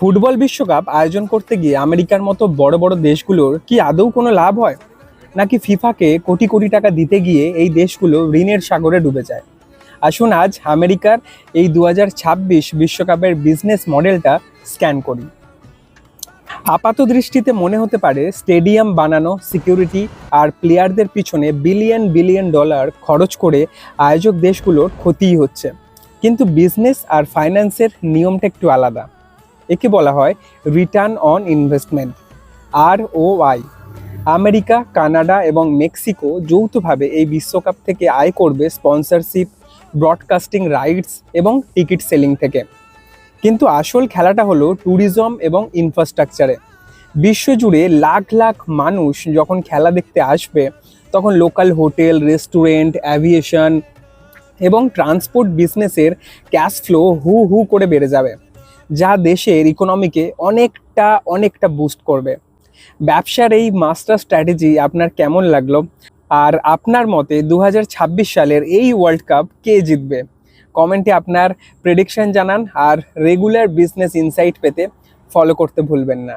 Football বিশ্বকাপ আয়োজন করতে গিয়ে আমেরিকার মতো বড় বড় দেশগুলোর কি আদৌ কোনো লাভ হয়, নাকি ফিফাকে কোটি কোটি টাকা দিতে গিয়ে এই দেশগুলো ঋণের সাগরে ডুবে যায়? আসুন আজ আমেরিকার এই 2026 বিশ্বকাপের বিজনেস মডেলটা স্ক্যান করি। আপাত দৃষ্টিতে মনে হতে পারে স্টেডিয়াম বানানো, সিকিউরিটি আর প্লেয়ারদের পিছনে বিলিয়ন বিলিয়ন ডলার খরচ করে আয়োজক দেশগুলোর ক্ষতিই হচ্ছে। কিন্তু বিজনেস আর ফাইন্যান্সের নিয়মটা একটু আলাদা। একে বলা হয় return on investment, ROI। America, Canada এবং মেক্সিকো যৌথভাবে এই বিশ্বকাপ থেকে আয় করবে স্পন্সরশিপ, ব্রডকাস্টিং রাইটস এবং টিকিট সেলিং থেকে। কিন্তু আসল খেলাটা হলো ট্যুরিজম এবং ইনফ্রাস্ট্রাকচারে। বিশ্বজুড়ে লাখ লাখ মানুষ যখন খেলা দেখতে আসবে, তখন লোকাল হোটেল, রেস্টুরেন্ট, অ্যাভিয়েশন এবং ট্রান্সপোর্ট বিজনেসের ক্যাশ ফ্লো হু হু করে বেড়ে যাবে, যা দেশের ইকোনমিকে অনেকটা অনেকটা বুস্ট করবে। ব্যবসার এই মাস্টার স্ট্র্যাটেজি আপনার কেমন লাগলো? আর আপনার মতে 2026 সালের এই ওয়ার্ল্ড কাপ কে জিতবে? কমেন্টে আপনার প্রেডিকশন জানান, আর রেগুলার বিজনেস ইনসাইট পেতে ফলো করতে ভুলবেন না।